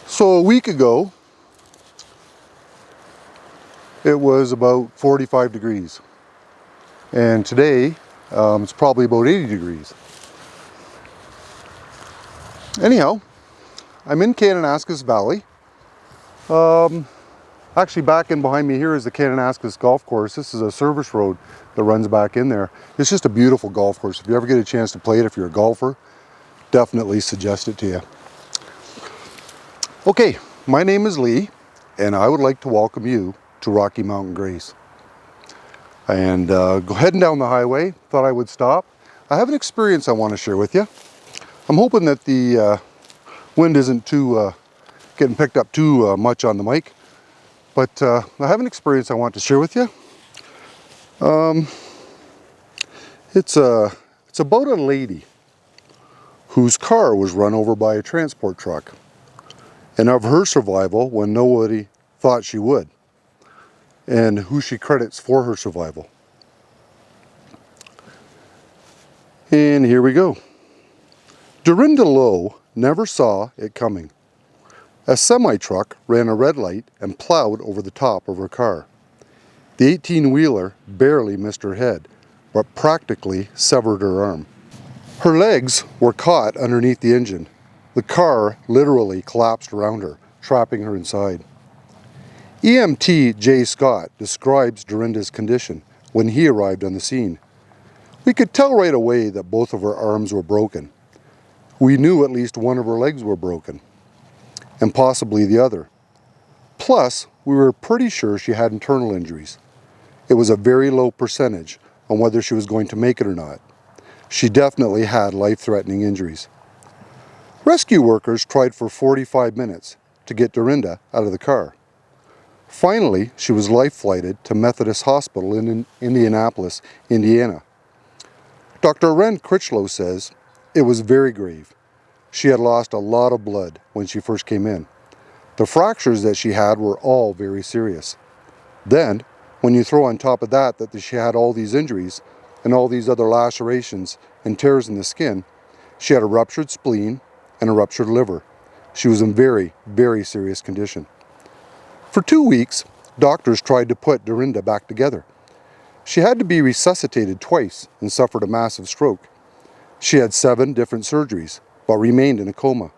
So a week ago, it was about 45 degrees. And today, it's probably about 80 degrees. Anyhow, I'm in Kananaskis Valley. Actually, back in behind me here is the Kananaskis Golf Course. This is a service road that runs back in there. It's just a beautiful golf course. If you ever get a chance to play it, if you're a golfer, definitely suggest it to you. Okay, my name is Lee, and I would like to welcome you to Rocky Mountain Grace. And heading down the highway, thought I would stop. I have an experience I want to share with you. I'm hoping that the wind isn't too getting picked up too much on the mic, but I have an experience I want to share with you. It's about a lady whose car was run over by a transport truck, and of her survival when nobody thought she would, and who she credits for her survival. And here we go. Deerinda Lowe never saw it coming. A semi-truck ran a red light and plowed over the top of her car. The 18-wheeler barely missed her head, but practically severed her arm. Her legs were caught underneath the engine. The car literally collapsed around her, trapping her inside. EMT Jay Scott describes Derinda's condition when he arrived on the scene. We could tell right away that both of her arms were broken. We knew at least one of her legs were broken, and possibly the other. Plus, we were pretty sure she had internal injuries. It was a very low percentage on whether she was going to make it or not. She definitely had life-threatening injuries. Rescue workers tried for 45 minutes to get Deerinda out of the car. Finally, she was life-flighted to Methodist Hospital in Indianapolis, Indiana. Dr. Ren Critchlow says it was very grave. She had lost a lot of blood when she first came in. The fractures that she had were all very serious. Then, when you throw on top of that she had all these injuries and all these other lacerations and tears in the skin, she had a ruptured spleen and a ruptured liver. She was in very, very serious condition. For 2 weeks, doctors tried to put Deerinda back together. She had to be resuscitated twice and suffered a massive stroke. She had 7 different surgeries, but remained in a coma.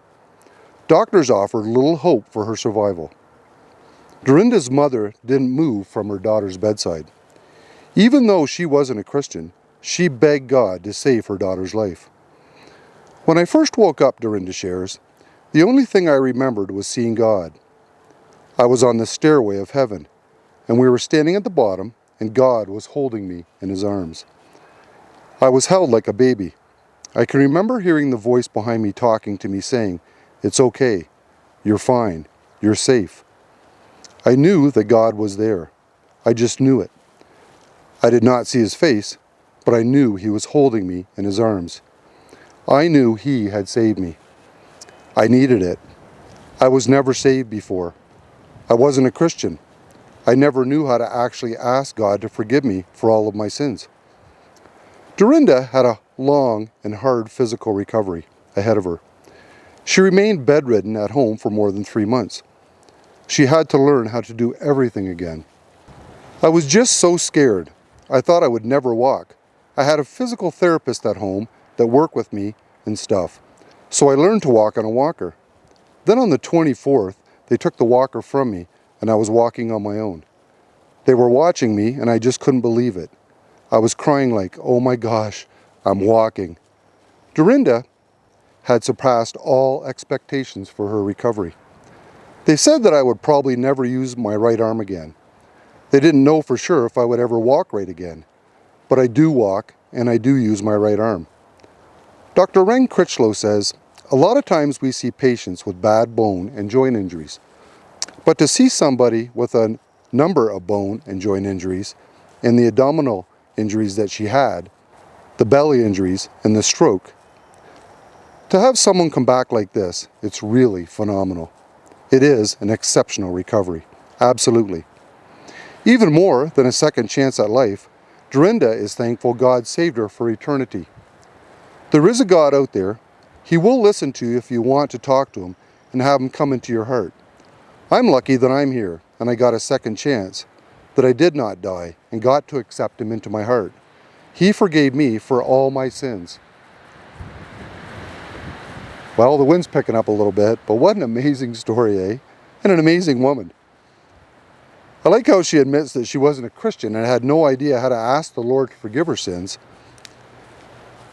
Doctors offered little hope for her survival. Derinda's mother didn't move from her daughter's bedside. Even though she wasn't a Christian, she begged God to save her daughter's life. When I first woke up, Deerinda shares, the only thing I remembered was seeing God. I was on the stairway of heaven, and we were standing at the bottom, and God was holding me in his arms. I was held like a baby. I can remember hearing the voice behind me talking to me saying, "It's okay, you're fine, you're safe." I knew that God was there. I just knew it. I did not see his face, but I knew he was holding me in his arms. I knew he had saved me. I needed it. I was never saved before. I wasn't a Christian. I never knew how to actually ask God to forgive me for all of my sins. Deerinda had a long and hard physical recovery ahead of her. She remained bedridden at home for more than 3 months. She had to learn how to do everything again. I was just so scared. I thought I would never walk. I had a physical therapist at home that worked with me and stuff, so I learned to walk on a walker. Then on the 24th, they took the walker from me and I was walking on my own. They were watching me and I just couldn't believe it. I was crying like, oh my gosh, I'm walking. Deerinda had surpassed all expectations for her recovery. They said that I would probably never use my right arm again. They didn't know for sure if I would ever walk right again, but I do walk and I do use my right arm. Dr. Ren Critchlow says, a lot of times we see patients with bad bone and joint injuries, but to see somebody with a number of bone and joint injuries and the abdominal injuries that she had, the belly injuries and the stroke, to have someone come back like this, it's really phenomenal. It is an exceptional recovery, absolutely. Even more than a second chance at life, Deerinda is thankful God saved her for eternity. There is a God out there. He will listen to you if you want to talk to him and have him come into your heart. I'm lucky that I'm here and I got a second chance, that I did not die and got to accept him into my heart. He forgave me for all my sins. Well, the wind's picking up a little bit, but what an amazing story, eh? And an amazing woman. I like how she admits that she wasn't a Christian and had no idea how to ask the Lord to forgive her sins.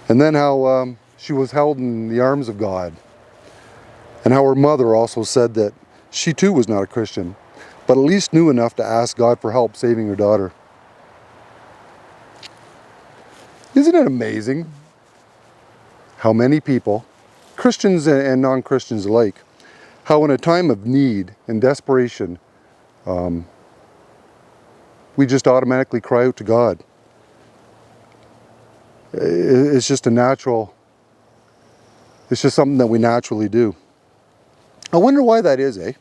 And then how she was held in the arms of God. And how her mother also said that she too was not a Christian, but at least knew enough to ask God for help saving her daughter. Isn't it amazing how many people, Christians and non-Christians alike, how in a time of need and desperation, we just automatically cry out to God. It's just it's just something that we naturally do. I wonder why that is, eh?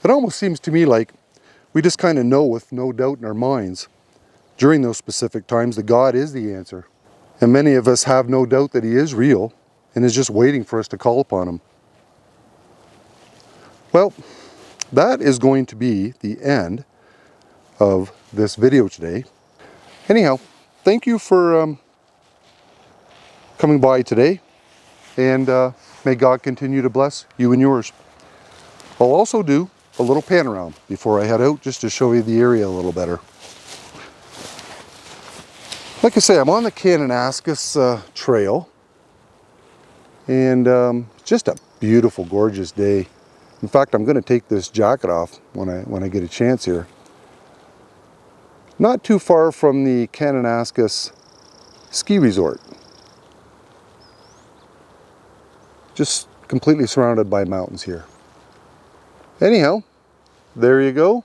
It almost seems to me like we just kind of know with no doubt in our minds during those specific times that God is the answer. And many of us have no doubt that he is real and is just waiting for us to call upon him. Well, that is going to be the end of this video today. Anyhow, thank you for coming by today, and may God continue to bless you and yours. I'll also do a little pan around before I head out, just to show you the area a little better. Like I say, I'm on the Kananaskis trail, and just a beautiful, gorgeous day. In fact, I'm going to take this jacket off when I get a chance here. Not too far from the Kananaskis ski resort. Just completely surrounded by mountains here. Anyhow, there you go.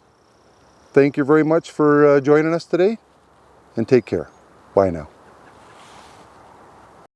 Thank you very much for joining us today, and take care. Bye now.